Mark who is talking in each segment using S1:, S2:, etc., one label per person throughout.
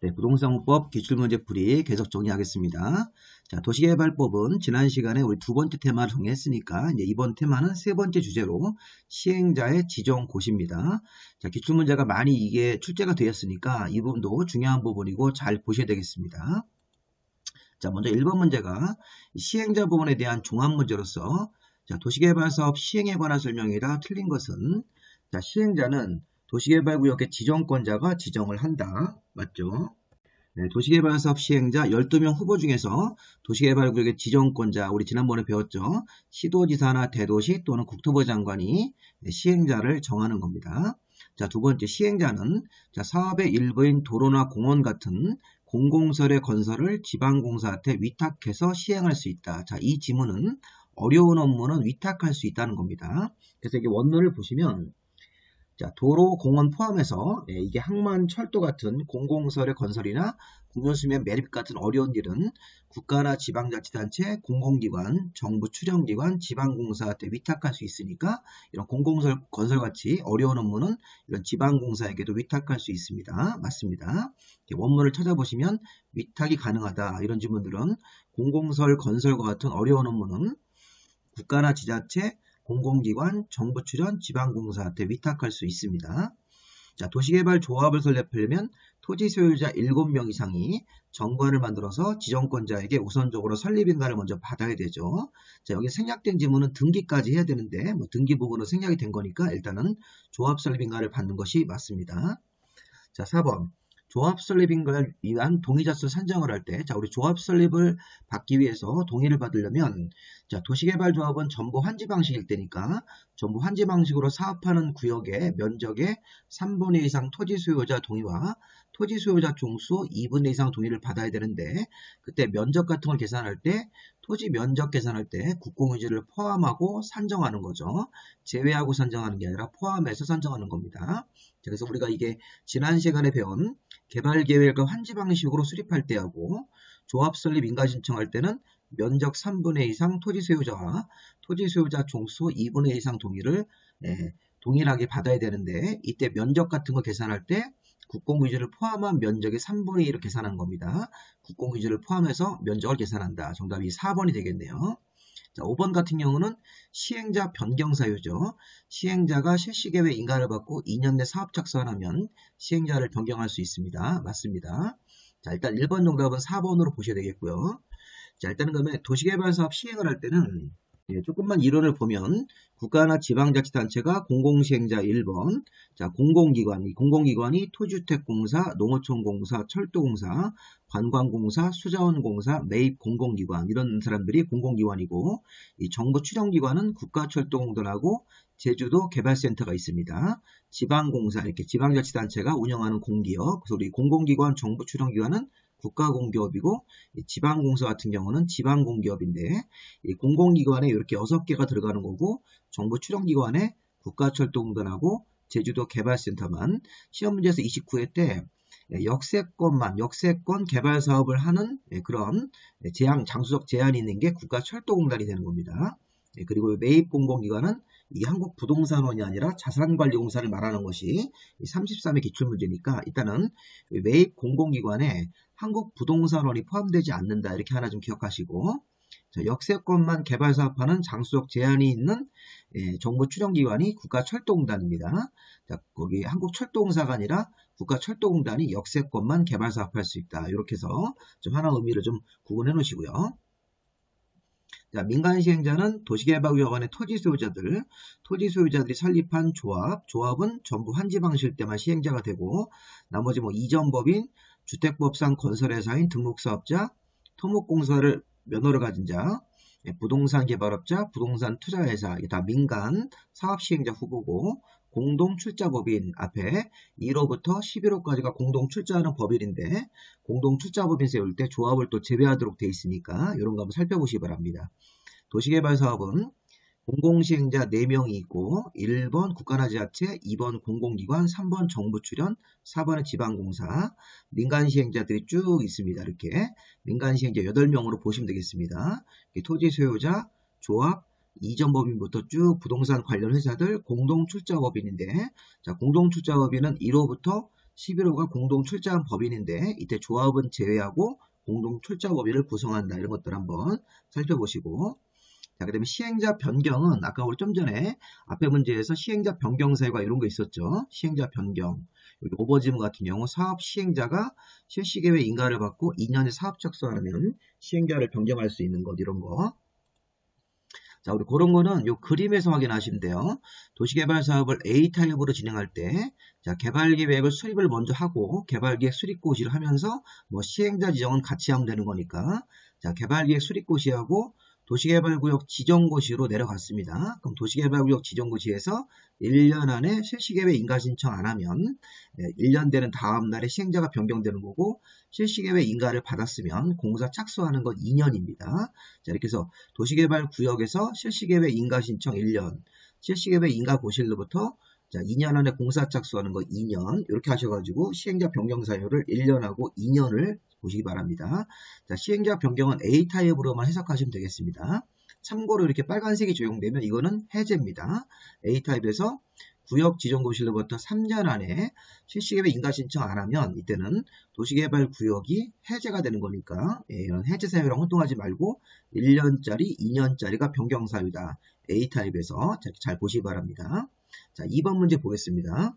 S1: 네, 부동산법 기출문제 풀이 계속 정리하겠습니다. 자, 도시개발법은 지난 시간에 우리 두 번째 테마를 정리했으니까 이제 이번 테마는 세 번째 주제로 시행자의 지정고시입니다. 자, 기출문제가 많이 이게 출제가 되었으니까 이 부분도 중요한 부분이고 잘 보셔야 되겠습니다. 자, 먼저 1번 문제가 시행자 부분에 대한 종합문제로서 자, 도시개발사업 시행에 관한 설명이라 틀린 것은 자, 시행자는 도시개발구역의 지정권자가 지정을 한다. 맞죠? 네, 도시개발사업 시행자 12명 후보 중에서 도시개발구역의 지정권자, 우리 지난번에 배웠죠? 시도지사나 대도시 또는 국토부 장관이 시행자를 정하는 겁니다. 자, 두 번째 시행자는 자, 사업의 일부인 도로나 공원 같은 공공설의 건설을 지방공사한테 위탁해서 시행할 수 있다. 자, 이 지문은 어려운 업무는 위탁할 수 있다는 겁니다. 그래서 이게 원론을 보시면 자, 도로, 공원 포함해서 이게 항만, 철도 같은 공공설의 건설이나 공연수면 매립 같은 어려운 일은 국가나 지방자치단체, 공공기관, 정부 출연기관, 지방공사한테 위탁할 수 있으니까 이런 공공설 건설같이 어려운 업무는 이런 지방공사에게도 위탁할 수 있습니다. 맞습니다. 원문을 찾아보시면 위탁이 가능하다. 이런 질문들은 공공설 건설과 같은 어려운 업무는 국가나 지자체, 공공기관, 정부 출연, 지방공사한테 위탁할 수 있습니다. 자, 도시개발 조합을 설립하려면 토지 소유자 7명 이상이 정관을 만들어서 지정권자에게 우선적으로 설립인가를 먼저 받아야 되죠. 자, 여기 생략된 지문은 등기까지 해야 되는데 등기 부분은 생략이 된 거니까 일단은 조합 설립인가를 받는 것이 맞습니다. 자, 4번. 조합 설립인가를 위한 동의자 수 산정을 할 때, 자, 우리 조합 설립을 받기 위해서 동의를 받으려면, 자, 도시개발조합은 전부 환지 방식일 때니까, 전부 환지 방식으로 사업하는 구역의 면적의 3분의 2 이상 토지 소유자 동의와 토지 소유자 종수 2분의 2 이상 동의를 받아야 되는데, 그때 면적 같은 걸 계산할 때, 토지 면적 계산할 때 국공유지를 포함하고 산정하는 거죠. 제외하고 산정하는 게 아니라 포함해서 산정하는 겁니다. 그래서 우리가 이게 지난 시간에 배운 개발계획을 환지 방식으로 수립할 때하고 조합 설립 인가 신청할 때는 면적 3분의 2 이상 토지 소유자와 토지 소유자 종수 2분의 2 이상 동의를 동일하게 받아야 되는데 이때 면적 같은 거 계산할 때 국공유지를 포함한 면적의 3분의 1을 계산한 겁니다. 국공유지를 포함해서 면적을 계산한다. 정답이 4번이 되겠네요. 자, 5번 같은 경우는 시행자 변경 사유죠. 시행자가 실시계획 인가를 받고 2년 내 사업 착수하면 시행자를 변경할 수 있습니다. 맞습니다. 자, 일단 1번 정답은 4번으로 보셔야 되겠고요. 자, 일단은 그러면 도시개발사업 시행을 할 때는 조금만 이론을 보면 국가나 지방자치단체가 공공시행자 1번, 자, 공공기관이 토지주택공사, 농어촌공사, 철도공사, 관광공사, 수자원공사, 매입공공기관 이런 사람들이 공공기관이고 이 정부 출연기관은 국가철도공단하고 제주도 개발센터가 있습니다. 지방공사 이렇게 지방자치단체가 운영하는 공기업, 그래서 우리 공공기관, 정부 출연기관은 국가공기업이고 지방공사 같은 경우는 지방공기업인데 이 공공기관에 이렇게 6개가 들어가는 거고 정부 출연기관에 국가철도공단하고 제주도 개발센터만 시험 문제에서 29회 때 역세권 개발 사업을 하는 그런 장수적 제한이 있는 게 국가철도공단이 되는 겁니다. 그리고 매입공공기관은 이 한국부동산원이 아니라 자산관리공사를 말하는 것이 33의 기출문제니까 일단은 매입공공기관에 한국부동산원이 포함되지 않는다. 이렇게 하나 좀 기억하시고 자, 역세권만 개발 사업하는 장수적 제한이 있는 정부 출연기관이 국가철도공단입니다. 자, 거기 한국철도공사가 아니라 국가철도공단이 역세권만 개발 사업할 수 있다. 이렇게 해서 좀 하나 의미를 좀 구분해 놓으시고요. 자, 민간시행자는 도시개발구역안의 토지소유자들이 설립한 조합은 전부 환지 방식일 때만 시행자가 되고 나머지 이전법인, 주택법상 건설회사인 등록사업자, 토목공사를 면허를 가진 자, 부동산 개발업자, 부동산 투자회사 이게 다 민간 사업시행자 후보고 공동출자법인 앞에 1호부터 11호까지가 공동출자하는 법인인데 공동출자법인 세울 때 조합을 또 제외하도록 돼 있으니까 이런 거 한번 살펴보시기 바랍니다. 도시개발사업은 공공시행자 4명이 있고 1번 국가나 지자체, 2번 공공기관, 3번 정부 출연, 4번은 지방공사, 민간시행자들이 쭉 있습니다. 이렇게 민간시행자 8명으로 보시면 되겠습니다. 토지소유자, 조합, 이전법인부터 쭉 부동산 관련 회사들 공동출자법인인데 자, 공동출자법인은 1호부터 11호가 공동 출자한 법인인데 이때 조합은 제외하고 공동 출자 법인을 구성한다. 이런 것들 한번 살펴보시고, 자, 그 다음에 시행자 변경은 아까 우리 좀 전에 앞에 문제에서 시행자 변경 사유가 이런 거 있었죠. 시행자 변경. 여기 오버지문 같은 경우 사업 시행자가 실시계획 인가를 받고 2년에 사업 착수하면 시행자를 변경할 수 있는 것, 이런 거. 자, 우리 그런 거는 요 그림에서 확인하시면 돼요. 도시개발 사업을 A 타입으로 진행할 때, 자, 개발계획을 수립을 먼저 하고, 개발계획 수립고시를 하면서, 뭐, 시행자 지정은 같이 하면 되는 거니까, 자, 개발계획 수립고시하고, 도시개발구역 지정고시로 내려갔습니다. 그럼 도시개발구역 지정고시에서 1년 안에 실시계획 인가 신청 안 하면 1년 되는 다음 날에 시행자가 변경되는 거고, 실시계획 인가를 받았으면 공사 착수하는 건 2년입니다. 자, 이렇게 해서 도시개발구역에서 실시계획 인가 신청 1년, 실시계획 인가 고실로부터 자, 2년 안에 공사 착수하는 거 2년, 이렇게 하셔가지고 시행자 변경 사유를 1년하고 2년을 보시기 바랍니다. 자, 시행자 변경은 A 타입으로만 해석하시면 되겠습니다. 참고로 이렇게 빨간색이 적용되면 이거는 해제입니다. A 타입에서 구역 지정고실로부터 3년 안에 실시계획 인가 신청 안 하면 이때는 도시개발구역이 해제가 되는 거니까 이런 해제 사유랑 혼동하지 말고 1년짜리, 2년짜리가 변경 사유다. A 타입에서 잘 보시기 바랍니다. 자, 2번 문제 보겠습니다.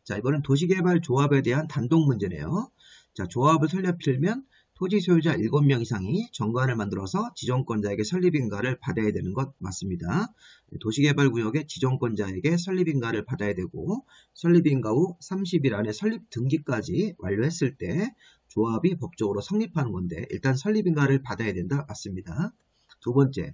S1: 자, 이번엔 도시개발조합에 대한 단독 문제네요. 자, 조합을 설립 필면 토지 소유자 7명 이상이 정관을 만들어서 지정권자에게 설립인가를 받아야 되는 것 맞습니다. 도시개발구역의 지정권자에게 설립인가를 받아야 되고, 설립인가 후 30일 안에 설립 등기까지 완료했을 때 조합이 법적으로 성립하는 건데, 일단 설립인가를 받아야 된다 맞습니다. 두 번째,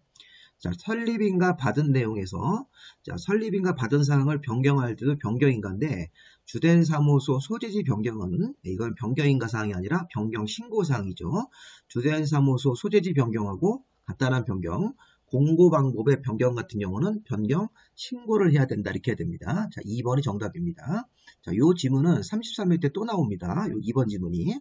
S1: 자, 설립인가 받은 내용에서, 자, 설립인가 받은 사항을 변경할 때도 변경인가인데, 주된 사무소 소재지 변경은, 이건 변경인가 사항이 아니라 변경 신고 사항이죠. 주된 사무소 소재지 변경하고 간단한 변경, 공고 방법의 변경 같은 경우는 변경 신고를 해야 된다. 이렇게 해야 됩니다. 자, 2번이 정답입니다. 자, 요 지문은 33회 때 또 나옵니다. 요 2번 지문이.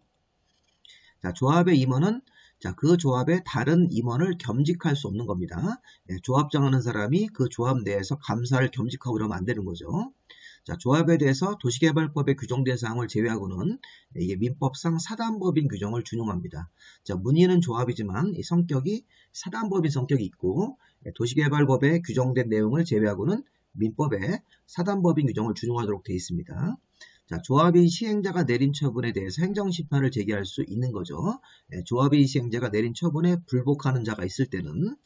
S1: 자, 조합의 임원은 자, 그 조합에 다른 임원을 겸직할 수 없는 겁니다. 조합 정하는 사람이 그 조합 내에서 감사를 겸직하고 이러면 안 되는 거죠. 자, 조합에 대해서 도시개발법에 규정된 사항을 제외하고는 이게 민법상 사단법인 규정을 준용합니다. 자, 문의는 조합이지만 이 성격이 사단법인 성격이 있고, 도시개발법에 규정된 내용을 제외하고는 민법에 사단법인 규정을 준용하도록 되어 있습니다. 자, 조합인 시행자가 내린 처분에 대해서 행정심판을 제기할 수 있는 거죠. 조합인 시행자가 내린 처분에 불복하는 자가 있을 때는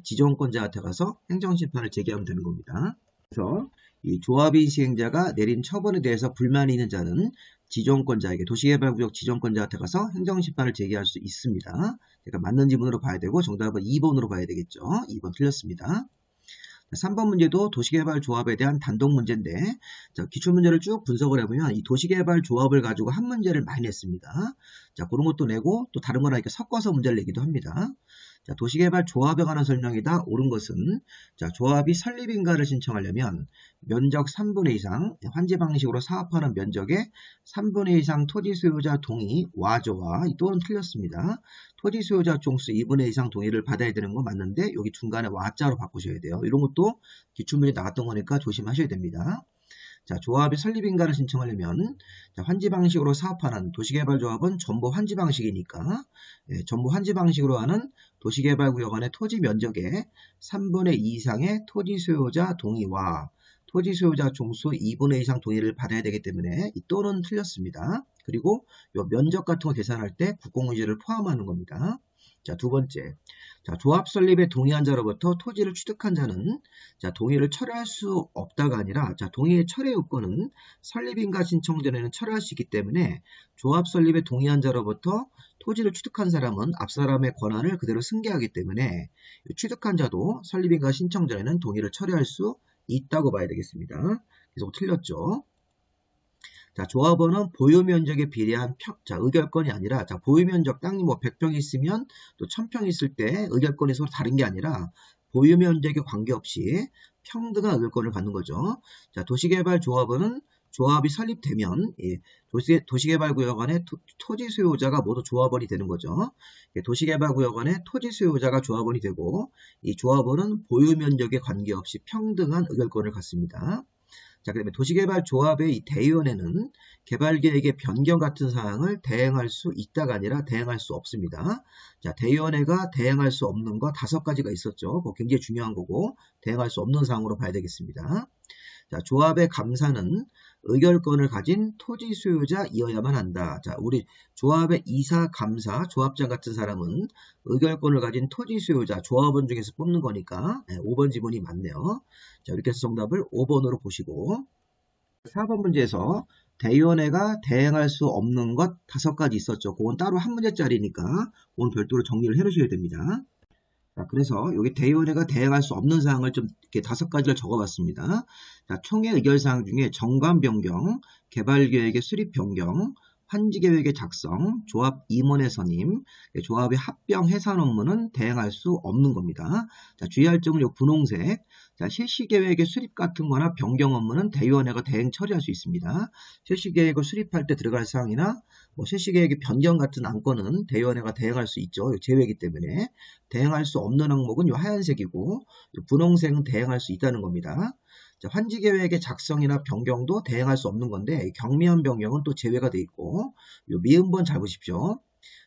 S1: 지정권자한테 가서 행정심판을 제기하면 되는 겁니다. 그래서 이 조합인 시행자가 내린 처분에 대해서 불만이 있는 자는 지정권자에게, 도시개발구역 지정권자한테 가서 행정심판을 제기할 수 있습니다. 그러니까 맞는 지문으로 봐야 되고 정답은 2번으로 봐야 되겠죠. 2번 틀렸습니다. 3번 문제도 도시개발조합에 대한 단독 문제인데, 자, 기출문제를 쭉 분석을 해보면 이 도시개발조합을 가지고 한 문제를 많이 냈습니다. 자, 그런 것도 내고 또 다른 거랑 이렇게 섞어서 문제를 내기도 합니다. 자, 도시개발조합에 관한 설명이다. 옳은 것은, 자, 조합이 설립인가를 신청하려면 면적 3분의 이상, 환지 방식으로 사업하는 면적의 3분의 이상 토지 소유자 동의, 와저와 또는 틀렸습니다. 토지 소유자 종수 2분의 이상 동의를 받아야 되는 거 맞는데 여기 중간에 와자로 바꾸셔야 돼요. 이런 것도 기출문제 나왔던 거니까 조심하셔야 됩니다. 자, 조합이 설립인가를 신청하려면 자, 환지 방식으로 사업하는 도시개발조합은 전부 환지 방식이니까 전부 환지 방식으로 하는 도시개발구역 안의 토지 면적의 3분의 2 이상의 토지 소유자 동의와 토지 소유자 종수 2분의 2 이상 동의를 받아야 되기 때문에 이 또는 틀렸습니다. 그리고 이 면적 같은 거 계산할 때 국공유지를 포함하는 겁니다. 자, 두 번째. 자, 조합 설립에 동의한 자로부터 토지를 취득한 자는 자, 동의를 철회할 수 없다가 아니라 자, 동의의 철회 요건은 설립인가 신청 전에는 철회할 수 있기 때문에 조합 설립에 동의한 자로부터 토지를 취득한 사람은 앞 사람의 권한을 그대로 승계하기 때문에 취득한 자도 설립인가 신청 전에는 동의를 철회할 수 있다고 봐야 되겠습니다. 그래서 틀렸죠. 자, 조합원은 보유면적에 비례한 자, 의결권이 아니라, 자, 보유면적 땅이 뭐 100평 있으면 또 1000평 있을 때 의결권이 서로 다른 게 아니라, 보유면적에 관계없이 평등한 의결권을 갖는 거죠. 자, 도시개발조합원은 조합이 설립되면, 도시개발구역 안에 토지 소유자가 모두 조합원이 되는 거죠. 도시개발구역 안에 토지 소유자가 조합원이 되고, 이 조합원은 보유면적에 관계없이 평등한 의결권을 갖습니다. 자, 그다음에 도시개발조합의 이 대의원회는 개발계획의 변경 같은 사항을 대행할 수 있다가 아니라 대행할 수 없습니다. 자, 대의원회가 대행할 수 없는 거 5가지가 있었죠. 그거 굉장히 중요한 거고 대행할 수 없는 사항으로 봐야 되겠습니다. 자, 조합의 감사는 의결권을 가진 토지 소유자이어야만 한다. 자, 우리 조합의 이사, 감사, 조합장 같은 사람은 의결권을 가진 토지 소유자, 조합원 중에서 뽑는 거니까 5번 지문이 맞네요. 자, 이렇게 해서 정답을 5번으로 보시고 4번 문제에서 대의원회가 대행할 수 없는 것 5가지 있었죠. 그건 따로 한 문제짜리니까 그건 별도로 정리를 해 놓으셔야 됩니다. 자, 그래서 여기 대의원회가 대행할 수 없는 사항을 좀 이렇게 5가지를 적어봤습니다. 자, 총회 의결사항 중에 정관 변경, 개발계획의 수립 변경, 환지계획의 작성, 조합 임원의 선임, 조합의 합병 해산 업무는 대행할 수 없는 겁니다. 자, 주의할 점은 요 분홍색. 자, 실시계획의 수립 같은 거나 변경 업무는 대의원회가 대행 처리할 수 있습니다. 실시계획을 수립할 때 들어갈 사항이나 실시계획의 변경 같은 안건은 대의원회가 대행할 수 있죠. 제외이기 때문에. 대행할 수 없는 항목은 요 하얀색이고 요 분홍색은 대행할 수 있다는 겁니다. 자, 환지계획의 작성이나 변경도 대행할 수 없는 건데 경미한 변경은 또 제외가 돼 있고 요 미음번 잘 보십시오.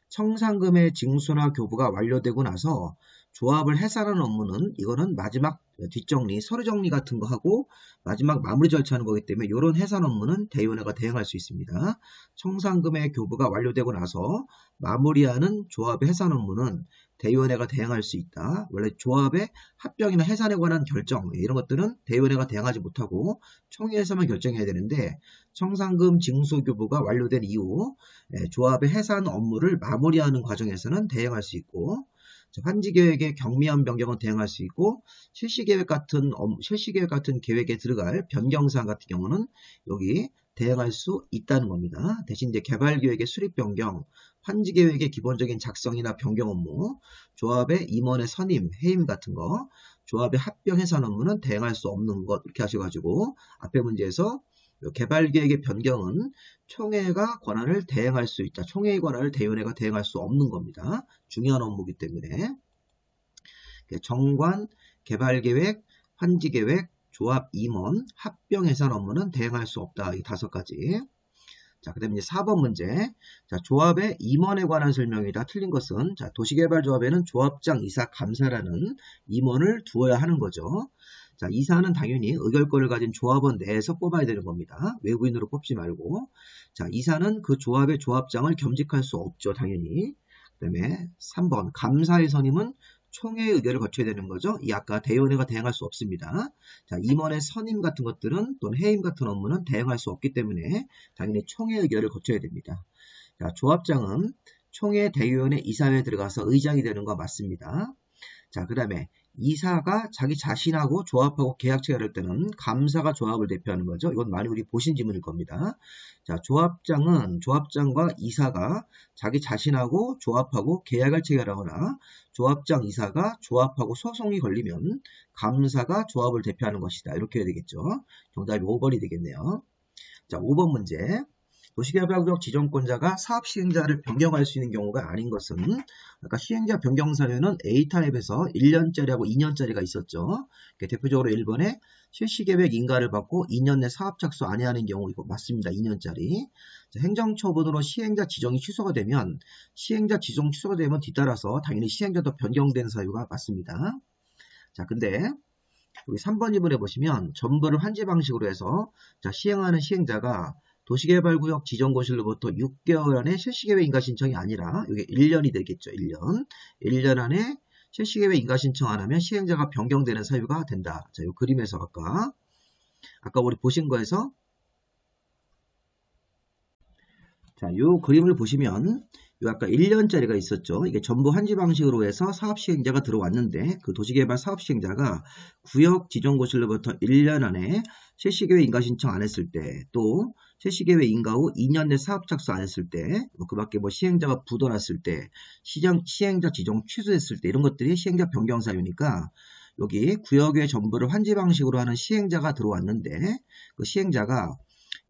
S1: 청산금의 징수나 교부가 완료되고 나서 조합을 해산하는 업무는 이거는 마지막 뒷정리, 서류 정리 같은 거 하고 마지막 마무리 절차하는 거기 때문에 이런 해산 업무는 대의원회가 대행할 수 있습니다. 청산금의 교부가 완료되고 나서 마무리하는 조합의 해산 업무는 대의원회가 대행할 수 있다. 원래 조합의 합병이나 해산에 관한 결정 이런 것들은 대의원회가 대행하지 못하고 총회에서만 결정해야 되는데 청산금 징수교부가 완료된 이후 조합의 해산 업무를 마무리하는 과정에서는 대행할 수 있고 환지계획의 경미한 변경은 대행할 수 있고 실시계획 같은 계획에 들어갈 변경사항 같은 경우는 여기 대행할 수 있다는 겁니다. 대신 이제 개발계획의 수립 변경, 환지계획의 기본적인 작성이나 변경 업무, 조합의 임원의 선임, 해임 같은 거, 조합의 합병 해산 업무는 대행할 수 없는 것 이렇게 하셔가지고 앞에 문제에서 개발계획의 변경은 총회가 권한을 대행할 수 있다. 총회의 권한을 대의원회가 대행할 수 없는 겁니다. 중요한 업무이기 때문에 정관, 개발계획, 환지계획, 조합 임원, 합병 해산 업무는 대행할 수 없다. 이 5가지. 자, 그 다음에 이제 4번 문제. 자, 조합의 임원에 관한 설명이다. 틀린 것은 자, 도시개발조합에는 조합장, 이사, 감사라는 임원을 두어야 하는 거죠. 자, 이사는 당연히 의결권을 가진 조합원 내에서 뽑아야 되는 겁니다. 외부인으로 뽑지 말고. 자, 이사는 그 조합의 조합장을 겸직할 수 없죠. 당연히. 그 다음에 3번 감사의 선임은 총회의 의결을 거쳐야 되는 거죠. 이 아까 대의원회가 대행할 수 없습니다. 자, 임원의 선임 같은 것들은 또는 해임 같은 업무는 대행할 수 없기 때문에 당연히 총회의 의결을 거쳐야 됩니다. 자, 조합장은 총회 대의원회 이사회에 들어가서 의장이 되는 거 맞습니다. 자, 그 다음에 이사가 자기 자신하고 조합하고 계약 체결할 때는 감사가 조합을 대표하는 거죠. 이건 많이 우리 보신 지문일 겁니다. 자, 조합장과 이사가 자기 자신하고 조합하고 계약을 체결하거나 조합장, 이사가 조합하고 소송이 걸리면 감사가 조합을 대표하는 것이다. 이렇게 해야 되겠죠. 정답이 5번이 되겠네요. 자, 5번 문제. 도시개발구역 지정권자가 사업시행자를 변경할 수 있는 경우가 아닌 것은 아까 시행자 변경 사유는 A타입에서 1년짜리하고 2년짜리가 있었죠. 대표적으로 1번에 실시계획 인가를 받고 2년 내 사업 착수 안 해야 하는 경우 이거 맞습니다. 2년짜리. 자, 행정처분으로 시행자 지정이 취소가 되면 뒤따라서 당연히 시행자도 변경된 사유가 맞습니다. 자, 근데 우리 3번 지문에 보시면 전부를 환지 방식으로 해서 자, 시행하는 시행자가 도시개발구역 지정고실로부터 6개월 안에 실시계획 인가 신청이 아니라 이게 1년이 되겠죠. 1년 안에 실시계획 인가 신청 안 하면 시행자가 변경되는 사유가 된다. 자, 이 그림에서 아까 우리 보신 거에서 자, 이 그림을 보시면 요 아까 1년짜리가 있었죠. 이게 전부 환지 방식으로 해서 사업시행자가 들어왔는데 그 도시개발 사업시행자가 구역 지정고실로부터 1년 안에 실시계획 인가 신청 안 했을 때 또 실시계획 인가 후 2년 내 사업 착수 안 했을 때 그 밖에 시행자가 부도났을 때 시행자 지정 취소했을 때 이런 것들이 시행자 변경 사유니까 여기 구역의 전부를 환지 방식으로 하는 시행자가 들어왔는데 그 시행자가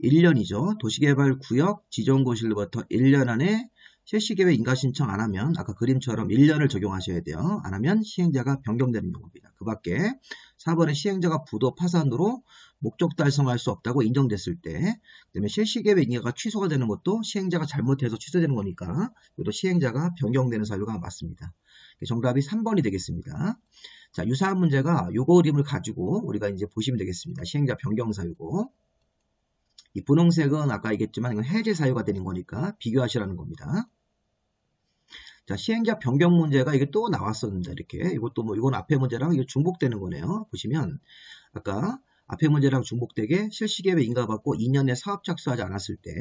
S1: 1년이죠. 도시개발 구역 지정고실로부터 1년 안에 실시계획 인가 신청 안 하면 아까 그림처럼 1년을 적용하셔야 돼요. 안 하면 시행자가 변경되는 경우입니다. 그 밖에 4번에 시행자가 부도 파산으로 목적 달성할 수 없다고 인정됐을 때, 그다음에 실시계획 인가가 취소가 되는 것도 시행자가 잘못해서 취소되는 거니까 이것도 시행자가 변경되는 사유가 맞습니다. 정답이 3번이 되겠습니다. 자, 유사한 문제가 요거 그림을 가지고 우리가 이제 보시면 되겠습니다. 시행자 변경 사유고, 이 분홍색은 아까 얘기했지만 이건 해제 사유가 되는 거니까 비교하시라는 겁니다. 자, 시행자 변경 문제가 이게 또 나왔었는데, 이렇게. 이것도 뭐, 이건 앞에 문제랑 이거 중복되는 거네요. 보시면, 아까 앞에 문제랑 중복되게 실시계획 인가받고 2년 내 사업 착수하지 않았을 때,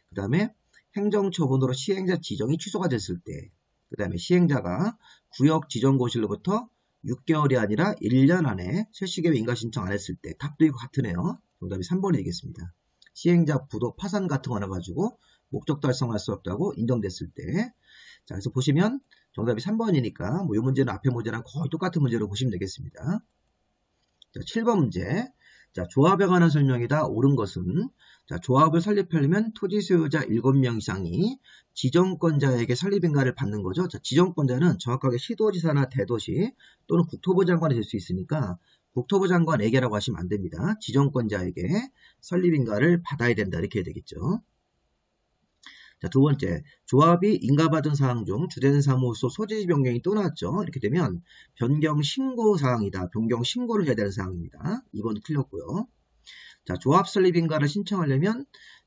S1: 그 다음에 행정처분으로 시행자 지정이 취소가 됐을 때, 그 다음에 시행자가 구역 지정고시로부터 6개월이 아니라 1년 안에 실시계획 인가 신청 안 했을 때, 답도 이거 같으네요. 정답이 3번이 되겠습니다. 시행자 부도 파산 같은 거나 가지고 목적 달성할 수 없다고 인정됐을 때, 자, 그래서 보시면 정답이 3번이니까 뭐 이 문제는 앞에 문제랑 거의 똑같은 문제로 보시면 되겠습니다. 자, 7번 문제. 자, 조합에 관한 설명이다. 옳은 것은, 자, 조합을 설립하려면 토지 소유자 7명 이상이 지정권자에게 설립인가를 받는 거죠. 자, 지정권자는 정확하게 시도지사나 대도시 또는 국토부 장관이 될 수 있으니까 국토부 장관에게라고 하시면 안 됩니다. 지정권자에게 설립인가를 받아야 된다. 이렇게 해야 되겠죠. 자, 두 번째, 조합이 인가받은 사항 중 주된 사무소 소지 변경이 또 나왔죠. 이렇게 되면 변경 신고 사항이다. 변경 신고를 해야 되는 사항입니다. 2번 틀렸고요. 자, 조합 설립 인가를 신청하려면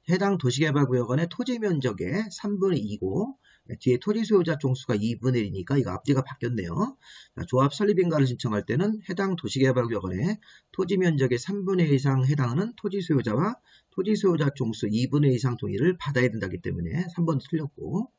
S1: 해당 도시개발구역원의 토지 면적의 3분의 2고 뒤에 토지 소유자 종수가 2분의 1이니까 이거 앞뒤가 바뀌었네요. 자, 조합 설립 인가를 신청할 때는 해당 도시개발구역원의 토지 면적의 3분의 1 이상 해당하는 토지 소유자와 토지 소유자 종수 2분의 1 이상 동의를 받아야 된다기 때문에 3번 틀렸고,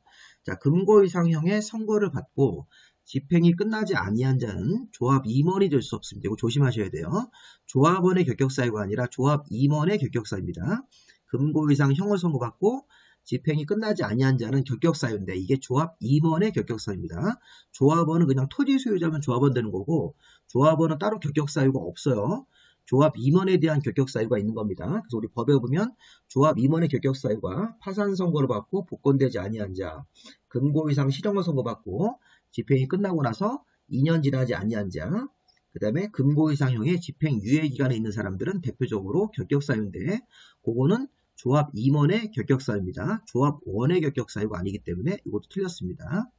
S1: 자, 금고 이상형의 선고를 받고 집행이 끝나지 아니한 자는 조합 임원이 될 수 없습니다. 이거 조심하셔야 돼요. 조합원의 결격사유가 아니라 조합 임원의 결격사유입니다. 금고 이상 형을 선고받고 집행이 끝나지 아니한 자는 결격사유인데 이게 조합 임원의 결격사유입니다. 조합원은 그냥 토지 소유자면 조합원 되는 거고 조합원은 따로 결격사유가 없어요. 조합 임원에 대한 결격사유가 있는 겁니다. 그래서 우리 법에 보면 조합 임원의 결격사유가 파산 선고를 받고 복권되지 아니한 자, 금고 이상 실형을 선고받고 집행이 끝나고 나서 2년 지나지 아니한 자, 그 다음에 금고 이상형의 집행 유예 기간에 있는 사람들은 대표적으로 결격사유인데 그거는 조합 임원의 결격사유입니다. 조합원의 결격사유가 아니기 때문에 이것도 틀렸습니다.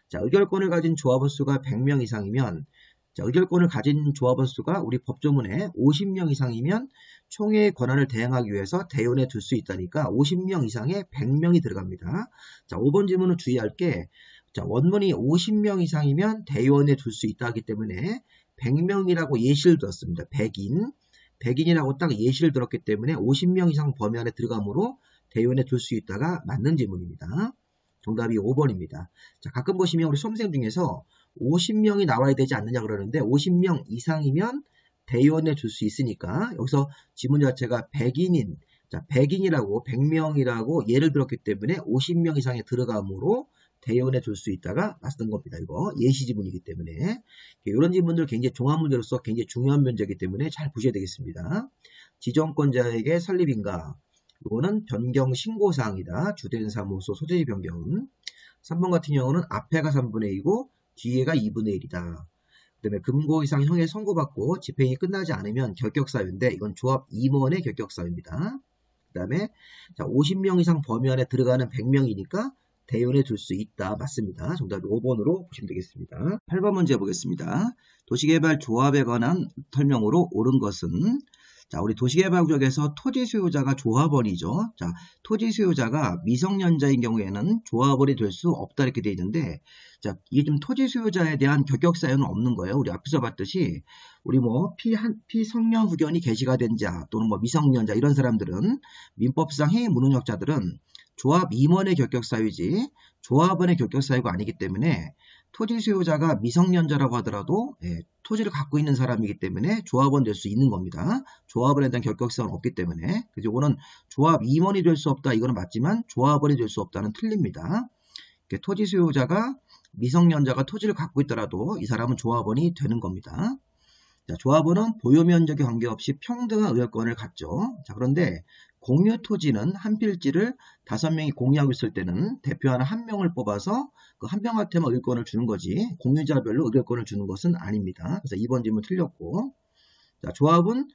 S1: 자, 의결권을 가진 조합원 수가 100명 이상이면, 자, 의결권을 가진 조합원 수가 우리 법조문에 50명 이상이면 총회의 권한을 대행하기 위해서 대의원에 둘 수 있다니까 50명 이상에 100명이 들어갑니다. 자, 5번 질문은 주의할 게, 자, 원문이 50명 이상이면 대의원에 둘 수 있다 하기 때문에 100명이라고 예시를 들었습니다. 100인이라고 딱 예시를 들었기 때문에 50명 이상 범위 안에 들어가므로 대의원에 둘 수 있다가 맞는 질문입니다. 정답이 5번입니다. 자, 가끔 보시면 우리 수험생 중에서 50명이 나와야 되지 않느냐 그러는데 50명 이상이면 대의원에 둘 수 있으니까 여기서 지문 자체가 100인인, 자, 100인이라고 100명이라고 예를 들었기 때문에 50명 이상에 들어가므로 대의원에 둘 수 있다가 맞는 겁니다. 이거 예시 지문이기 때문에 이런 지문들 굉장히 종합 문제로서 굉장히 중요한 문제이기 때문에 잘 보셔야 되겠습니다. 지정권자에게 설립인가, 이거는 변경 신고사항이다. 주된 사무소 소재지 변경. 3번 같은 경우는 앞에가 3분의 2고 뒤에가 2분의 1이다. 그 다음에 금고 이상 형에 선고받고 집행이 끝나지 않으면 결격사유인데 이건 조합 임원의 결격사유입니다. 그 다음에 50명 이상 범위 안에 들어가는 100명이니까 대의원에 둘 수 있다. 맞습니다. 정답이 5번으로 보시면 되겠습니다. 8번 문제 보겠습니다. 도시개발 조합에 관한 설명으로 옳은 것은, 자, 우리 도시개발구역에서 토지 소유자가 조합원이죠. 자, 토지 소유자가 미성년자인 경우에는 조합원이 될 수 없다 이렇게 되어 있는데, 자, 이게 좀 토지 소유자에 대한 결격 사유는 없는 거예요. 우리 앞에서 봤듯이 우리 뭐 피성년 후견이 개시가 된 자 또는 뭐 미성년자 이런 사람들은 민법상 행위 무능력자들은 조합 임원의 결격 사유지 조합원의 결격 사유가 아니기 때문에 토지 소유자가 미성년자라고 하더라도 토지를 갖고 있는 사람이기 때문에 조합원 될 수 있는 겁니다. 조합원에 대한 결격사유는 없기 때문에. 그래서 이거는 조합 임원이 될 수 없다. 이거는 맞지만 조합원이 될 수 없다는 틀립니다. 토지 소유자가 미성년자가 토지를 갖고 있더라도 이 사람은 조합원이 되는 겁니다. 자, 조합원은 보유 면적에 관계없이 평등한 의결권을 갖죠. 자, 그런데 공유 토지는 한 필지를 5명이 공유하고 있을 때는 대표하는 한 명을 뽑아서 그 한 명한테만 의결권을 주는 거지 공유자별로 의결권을 주는 것은 아닙니다. 그래서 2번 질문 틀렸고, 자, 조합은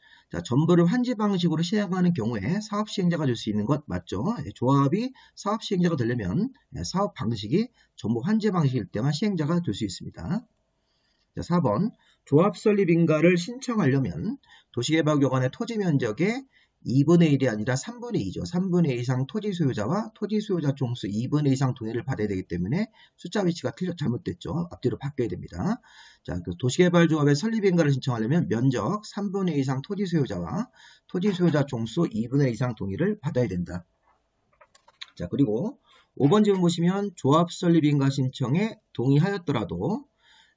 S1: 전부를 환지 방식으로 시행하는 경우에 사업 시행자가 될 수 있는 것 맞죠? 조합이 사업 시행자가 되려면 사업 방식이 전부 환지 방식일 때만 시행자가 될 수 있습니다. 자, 4번 조합 설립 인가를 신청하려면 도시개발기관의 토지 면적의 2분의 1이 아니라 3분의 2죠. 3분의 2 이상 토지 소유자와 토지 소유자 총수 2분의 2 이상 동의를 받아야 되기 때문에 숫자 위치가 잘못됐죠. 앞뒤로 바뀌어야 됩니다. 자, 그 도시개발조합의 설립 인가를 신청하려면 면적 3분의 2 이상 토지 소유자와 토지 소유자 총수 2분의 1 이상 동의를 받아야 된다. 자, 그리고 5번 질문 보시면 조합 설립 인가 신청에 동의하였더라도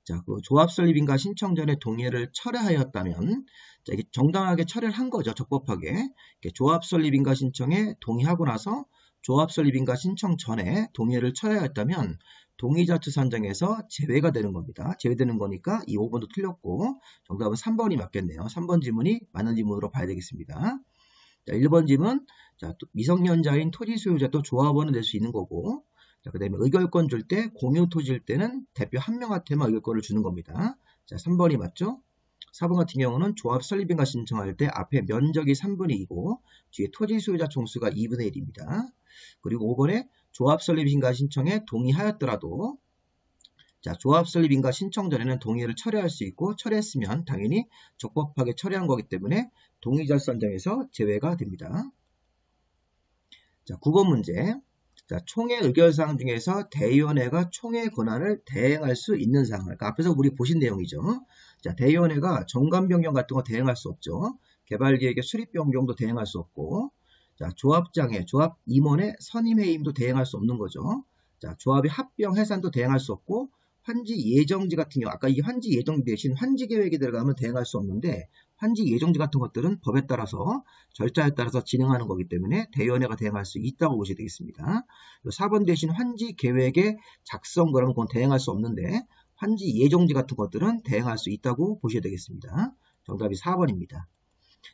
S1: 자, 그 조합 설립인가 신청 전에 동의를 철회하였다면 자, 이게 정당하게 철회를 한 거죠. 적법하게. 조합 설립인가 신청에 동의하고 나서 조합 설립인가 신청 전에 동의를 철회하였다면 동의자 투산정에서 제외가 되는 겁니다. 제외되는 거니까 이 5번도 틀렸고 정답은 3번이 맞겠네요. 3번 지문이 맞는 지문으로 봐야 되겠습니다. 자, 1번 지문 자, 미성년자인 토지 소유자도 조합원을 낼 수 있는 거고 자, 그 다음에 의결권 줄 때 공유 토지일 때는 대표 한 명한테만 의결권을 주는 겁니다. 자, 3번이 맞죠? 4번 같은 경우는 조합 설립인가 신청할 때 앞에 면적이 3분의 2고 뒤에 토지 소유자 총수가 2분의 1입니다. 그리고 5번에 조합 설립인가 신청에 동의하였더라도 자, 조합 설립인가 신청 전에는 동의를 철회할 수 있고 철회했으면 당연히 적법하게 철회한 거기 때문에 동의자 선정에서 제외가 됩니다. 자, 9번 문제 자, 총회 의결사항 중에서 대의원회가 총회 권한을 대행할 수 있는 사항. 그러니까 앞에서 우리 보신 내용이죠. 자, 대의원회가 정관 변경 같은 거 대행할 수 없죠. 개발계획의 수립 변경도 대행할 수 없고, 자, 조합장애, 조합 임원의 선임 해임도 대행할 수 없는 거죠. 자, 조합의 합병 해산도 대행할 수 없고, 환지 예정지 같은 경우, 아까 이게 환지 예정 대신 환지 계획이 들어가면 대행할 수 없는데, 환지 예정지 같은 것들은 법에 따라서 절차에 따라서 진행하는 거기 때문에 대의원회가 대행할 수 있다고 보셔야 되겠습니다. 4번 대신 환지 계획의 작성 그런 건 대행할 수 없는데 환지 예정지 같은 것들은 대행할 수 있다고 보셔야 되겠습니다. 정답이 4번입니다.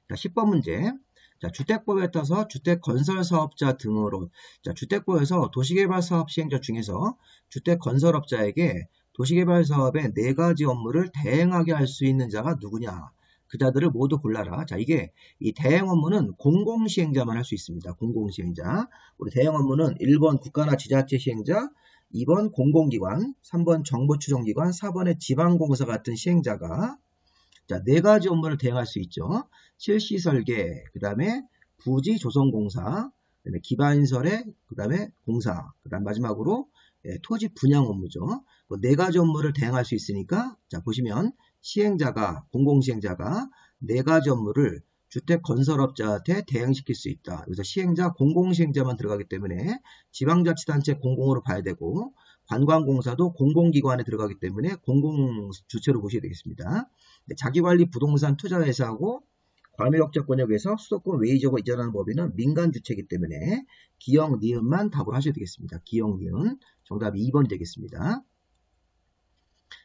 S1: 자, 10번 문제. 자, 주택법에 따라서 주택건설사업자 등으로 자, 주택법에서 도시개발사업 시행자 중에서 주택건설업자에게 도시개발사업의 4가지 업무를 대행하게 할 수 있는 자가 누구냐? 그 자들을 모두 골라라. 자, 이게 이 대행 업무는 공공시행자만 할 수 있습니다. 공공시행자. 우리 대행 업무는 1번 국가나 지자체 시행자, 2번 공공기관, 3번 정부추정기관, 4번의 지방공사 같은 시행자가 자, 4가지 업무를 대행할 수 있죠. 실시설계, 그 다음에 부지조성공사, 그 다음에 기반설계, 그 다음에 공사, 그 다음 마지막으로 토지 분양 업무죠. 그 4가지 업무를 대행할 수 있으니까 자, 보시면 시행자가 공공시행자가 4가지 업무를 주택건설업자한테 대행시킬 수 있다. 그래서 시행자 공공시행자만 들어가기 때문에 지방자치단체 공공으로 봐야 되고 관광공사도 공공기관에 들어가기 때문에 공공주체로 보셔야 되겠습니다. 자기관리 부동산 투자회사하고 과밀억자권에 의해서 수도권 외의적으로 이전하는 법인은 민간주체이기 때문에 기역, 니은만 답을 하셔야 되겠습니다. 기역, 니은. 정답이 2번이 되겠습니다.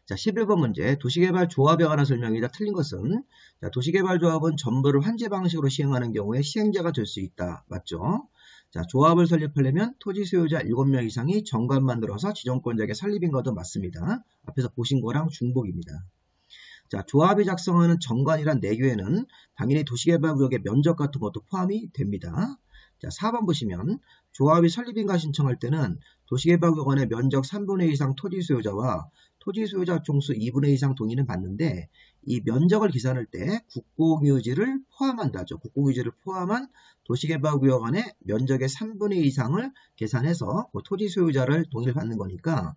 S1: 자, 11번 문제. 도시개발조합에 관한 설명이다. 틀린 것은 자, 도시개발조합은 전부를 환지 방식으로 시행하는 경우에 시행자가 될 수 있다. 맞죠? 자, 조합을 설립하려면 토지 소유자 7명 이상이 정관 만들어서 지정권자에게 설립인 것도 맞습니다. 앞에서 보신 거랑 중복입니다. 자, 조합이 작성하는 정관이란 내규에는 당연히 도시개발구역의 면적 같은 것도 포함이 됩니다. 자, 4번 보시면 조합이 설립인가 신청할 때는 도시개발구역의 면적 3분의 2 이상 토지 소유자와 토지 소유자 총수 2분의 2 이상 동의는 받는데 이 면적을 계산할 때 국공유지를 포함한다죠. 국공유지를 포함한 도시개발구역 안에 면적의 3분의 2 이상을 계산해서 그 토지 소유자를 동의를 받는 거니까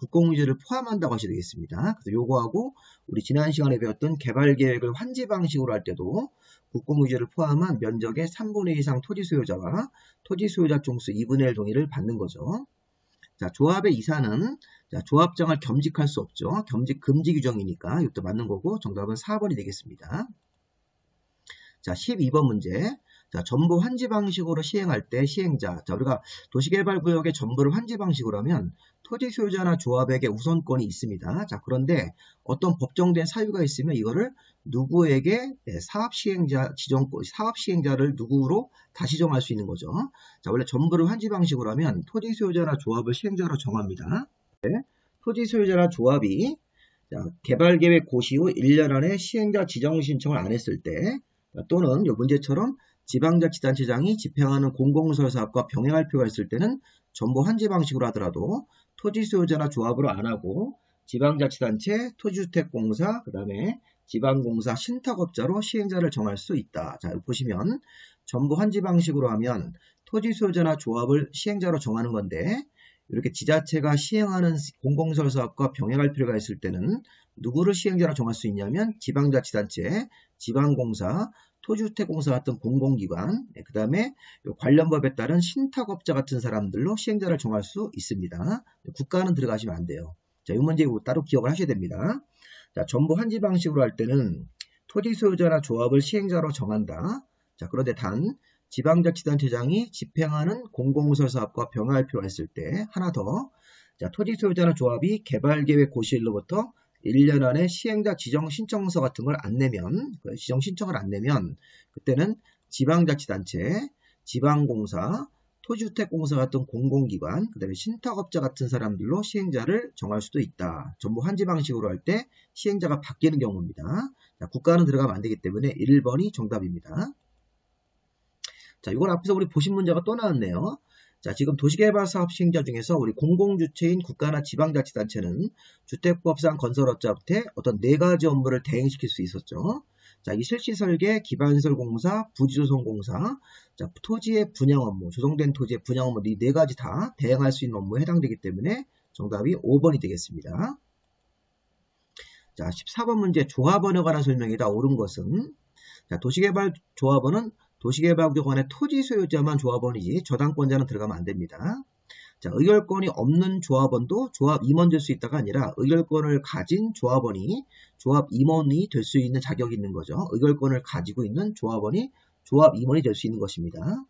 S1: 국공유지를 포함한다고 하셔야 되겠습니다. 그래서 요거하고 우리 지난 시간에 배웠던 개발계획을 환지 방식으로 할 때도 국공유지를 포함한 면적의 3분의 2 이상 토지 소유자와 토지 소유자 총수 2분의 1 동의를 받는 거죠. 자, 조합의 이사는 자, 조합장을 겸직할 수 없죠. 겸직 금지 규정이니까 이것도 맞는 거고 정답은 4번이 되겠습니다. 자, 12번 문제. 자, 전부 환지 방식으로 시행할 때 시행자. 자, 우리가 도시개발구역의 전부를 환지 방식으로 하면 토지 소유자나 조합에게 우선권이 있습니다. 자, 그런데 어떤 법정된 사유가 있으면 이거를 누구에게 사업시행자를 누구로 다시 정할 수 있는 거죠. 자, 원래 전부를 환지 방식으로 하면 토지 소유자나 조합을 시행자로 정합니다. 네, 토지 소유자나 조합이 자, 개발계획 고시 후 1년 안에 시행자 지정 신청을 안 했을 때 또는 이 문제처럼 지방자치단체장이 집행하는 공공시설 사업과 병행할 필요가 있을 때는 전부 환지 방식으로 하더라도 토지 소유자나 조합으로 안 하고 지방자치단체, 토지주택공사, 그 다음에 지방공사, 신탁업자로 시행자를 정할 수 있다. 자, 여기 보시면 전부 환지 방식으로 하면 토지 소유자나 조합을 시행자로 정하는 건데 이렇게 지자체가 시행하는 공공시설 사업과 병행할 필요가 있을 때는 누구를 시행자로 정할 수 있냐면 지방자치단체, 지방공사, 토지주택공사 같은 공공기관, 그 다음에 관련 법에 따른 신탁업자 같은 사람들로 시행자를 정할 수 있습니다. 국가는 들어가시면 안 돼요. 자, 이 문제 따로 기억을 하셔야 됩니다. 자, 전부 환지 방식으로 할 때는 토지 소유자나 조합을 시행자로 정한다. 자, 그런데 단 지방자치단체장이 집행하는 공공시설 사업과 병행할 필요가 있을 때 하나 더, 자, 토지 소유자나 조합이 개발계획 고시일로부터 1년 안에 시행자 지정 신청서 같은 걸 안 내면, 지정 신청을 안 내면 그때는 지방자치단체, 지방공사, 토지주택공사 같은 공공기관, 그 다음에 신탁업자 같은 사람들로 시행자를 정할 수도 있다. 전부 환지 방식으로 할 때 시행자가 바뀌는 경우입니다. 자, 국가는 들어가면 안 되기 때문에 1번이 정답입니다. 자, 이걸 앞에서 우리 보신 문제가 또 나왔네요. 자, 지금 도시개발사업 시행자 중에서 우리 공공주체인 국가나 지방자치단체는 주택법상 건설업자한테 어떤 4가지 업무를 대행시킬 수 있었죠. 자, 이 실시설계, 기반시설공사, 부지조성공사, 자, 토지의 분양 업무, 조성된 토지의 분양 업무 이 4가지 다 대행할 수 있는 업무에 해당되기 때문에 정답이 5번이 되겠습니다. 자, 14번 문제 조합원에 관한 설명이다. 옳은 것은 자, 도시개발조합원은 도시개발구역원의 토지 소유자만 조합원이지 저당권자는 들어가면 안 됩니다. 자, 의결권이 없는 조합원도 조합 임원 될 수 있다가 아니라 의결권을 가진 조합원이 조합 임원이 될 수 있는 자격이 있는 거죠. 의결권을 가지고 있는 조합원이 조합 임원이 될 수 있는 것입니다.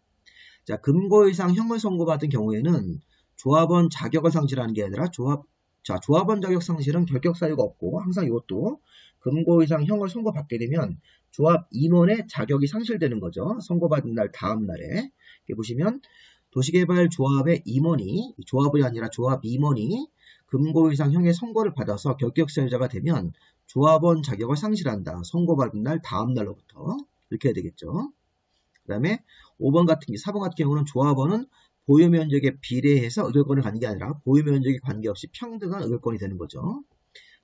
S1: 자, 금고 이상 형을 선고받은 경우에는 조합원 자격을 상실하는 게 아니라 조합원 자격 상실은 결격 사유가 없고 항상 이것도 금고 이상 형을 선고받게 되면 조합 임원의 자격이 상실되는 거죠. 선고받은 날 다음 날에. 여기 보시면 도시개발조합의 임원이 조합이 아니라 조합 임원이 금고 이상 형의 선고를 받아서 결격 사유자가 되면 조합원 자격을 상실한다. 선고받은 날 다음 날로부터 이렇게 해야 되겠죠. 그 다음에 4번 같은 경우는 조합원은 보유면적에 비례해서 의결권을 갖는 게 아니라 보유면적에 관계없이 평등한 의결권이 되는 거죠.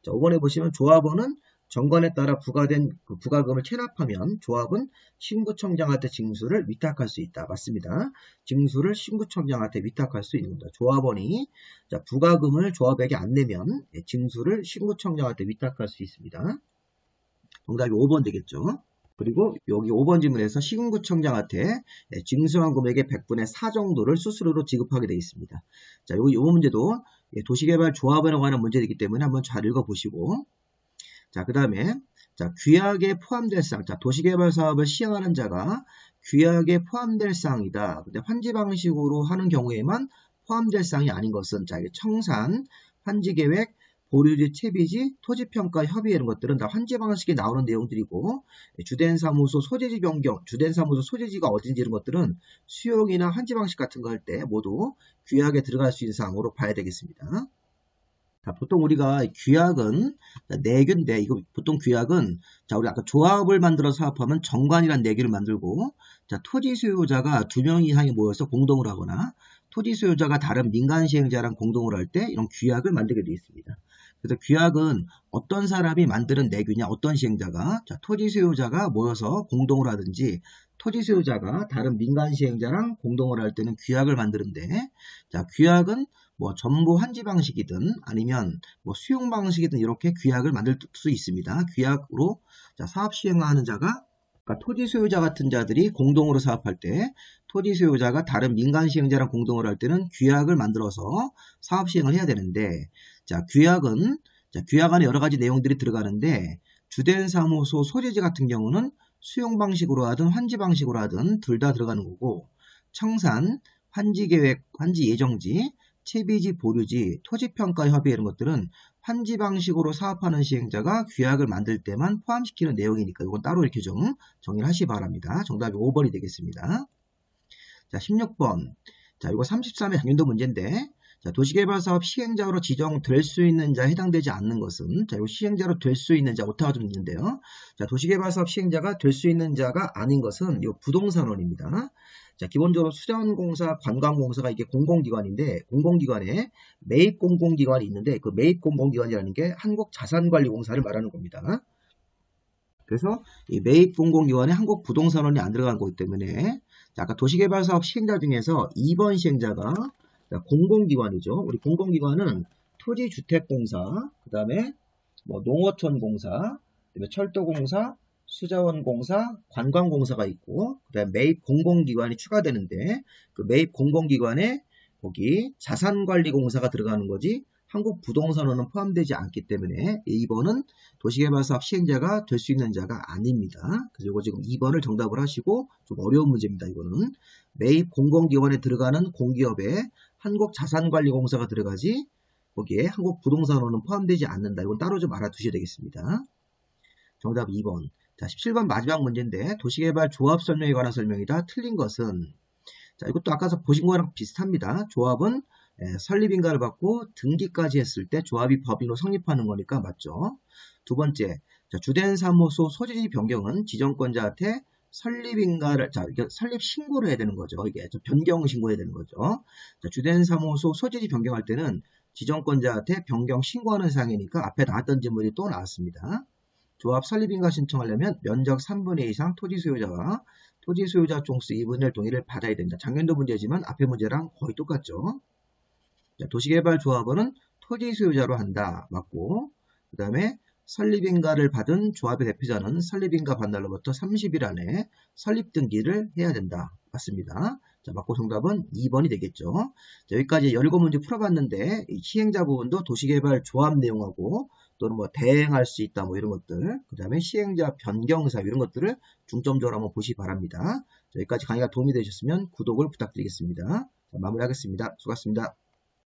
S1: 자, 5번에 보시면 조합원은 정관에 따라 부과된 그 부과금을 체납하면 조합은 신구청장한테 징수를 위탁할 수 있다. 맞습니다. 징수를 신구청장한테 위탁할 수 있는 겁니다. 조합원이 자, 부과금을 조합에게 안 내면 징수를 신구청장한테 위탁할 수 있습니다. 정답이 5번 되겠죠. 그리고 여기 5번 질문에서 시군구청장한테 징수한 금액의 100분의 4 정도를 수수료로 지급하게 되어 있습니다. 자, 이 문제도 도시개발조합원에 관한 문제이기 때문에 한번 잘 읽어보시고 자, 그 다음에 자, 규약에 포함될 사항. 자, 도시개발 사업을 시행하는 자가 규약에 포함될 사항이다. 근데 환지 방식으로 하는 경우에만 포함될 사항이 아닌 것은 자, 청산, 환지계획, 보류지, 채비지, 토지평가, 협의 이런 것들은 다 환지 방식에 나오는 내용들이고 주된 사무소 소재지 변경, 주된 사무소 소재지가 어딘지 이런 것들은 수용이나 환지 방식 같은 거 할 때 모두 규약에 들어갈 수 있는 사항으로 봐야 되겠습니다. 자, 보통 우리가 규약은 내규인데 이거 보통 규약은 자, 우리 아까 조합을 만들어 사업하면 정관이란 내규를 만들고 자, 토지 소유자가 2명 이상이 모여서 공동으로 하거나 토지 소유자가 다른 민간 시행자랑 공동으로 할 때 이런 규약을 만들게 되어 있습니다. 그래서 규약은 어떤 사람이 만드는 내규냐, 어떤 시행자가 자, 토지 소유자가 모여서 공동으로 하든지 토지 소유자가 다른 민간 시행자랑 공동으로 할 때는 규약을 만드는데 자, 규약은 뭐 전부 환지 방식이든 아니면 뭐 수용 방식이든 이렇게 규약을 만들 수 있습니다. 규약으로 자, 사업 시행하는 자가 그러니까 토지 소유자 같은 자들이 공동으로 사업할 때 토지 소유자가 다른 민간 시행자랑 공동으로 할 때는 규약을 만들어서 사업 시행을 해야 되는데 자, 규약은 자, 규약 안에 여러 가지 내용들이 들어가는데 주된 사무소 소재지 같은 경우는 수용 방식으로 하든 환지 방식으로 하든 둘 다 들어가는 거고 청산, 환지 계획, 환지 예정지 채비지, 보류지, 토지평가 협의 이런 것들은 환지 방식으로 사업하는 시행자가 규약을 만들 때만 포함시키는 내용이니까 이건 따로 이렇게 좀 정리를 하시기 바랍니다. 정답이 5번이 되겠습니다. 자, 16번. 자, 이거 33회 당연도 문제인데 자, 도시개발사업 시행자로 지정될 수 있는 자에 해당되지 않는 것은, 자, 이 시행자로 될 수 있는 자, 오타가 좀 있는데요. 자, 도시개발사업 시행자가 될 수 있는 자가 아닌 것은 이 부동산원입니다. 자, 기본적으로 수자원공사, 관광공사가 이게 공공기관인데, 공공기관에 매입공공기관이 있는데, 그 매입공공기관이라는 게 한국자산관리공사를 말하는 겁니다. 그래서 이 매입공공기관에 한국부동산원이 안 들어간 거기 때문에, 자, 아까 도시개발사업 시행자 중에서 2번 시행자가 공공기관이죠. 우리 공공기관은 토지주택공사, 그 다음에 뭐 농어촌공사, 그다음에 철도공사, 수자원공사, 관광공사가 있고, 그 다음에 매입공공기관이 추가되는데, 그 매입공공기관에 거기 자산관리공사가 들어가는 거지, 한국부동산원은 포함되지 않기 때문에 2번은 도시개발사업 시행자가 될 수 있는 자가 아닙니다. 그래서 이거 지금 2번을 정답을 하시고, 좀 어려운 문제입니다. 이거는 매입공공기관에 들어가는 공기업에 한국자산관리공사가 들어가지 거기에 한국부동산원은 포함되지 않는다. 이건 따로 좀 알아두셔야 되겠습니다. 정답 2번. 자, 17번 마지막 문제인데 도시개발 조합 설명에 관한 설명이다. 틀린 것은, 자, 이것도 아까 보신 거랑 비슷합니다. 조합은 설립인가를 받고 등기까지 했을 때 조합이 법인으로 성립하는 거니까 맞죠. 두 번째, 자, 주된 사무소 소재지 변경은 지정권자한테 설립인가를, 자, 이게 설립 신고를 해야 되는 거죠. 이게 변경 신고해야 되는 거죠. 자, 주된 사무소 소재지 변경할 때는 지정권자한테 변경 신고하는 사항이니까 앞에 나왔던 질문이 또 나왔습니다. 조합 설립인가 신청하려면 면적 3분의 2 이상 토지 소유자와 토지 소유자 총수 2분의 1 동의를 받아야 된다. 작년도 문제지만 앞에 문제랑 거의 똑같죠. 자, 도시개발조합원은 토지 소유자로 한다. 맞고, 그 다음에 설립인가를 받은 조합의 대표자는 설립인가 반날로부터 30일 안에 설립 등기를 해야 된다. 맞습니다. 자, 맞고 정답은 2번이 되겠죠. 자, 여기까지 17문제 풀어봤는데 이 시행자 부분도 도시개발 조합 내용하고 또는 뭐 대행할 수 있다 뭐 이런 것들, 그 다음에 시행자 변경사 이런 것들을 중점적으로 한번 보시기 바랍니다. 자, 여기까지 강의가 도움이 되셨으면 구독을 부탁드리겠습니다. 자, 마무리하겠습니다. 수고하셨습니다.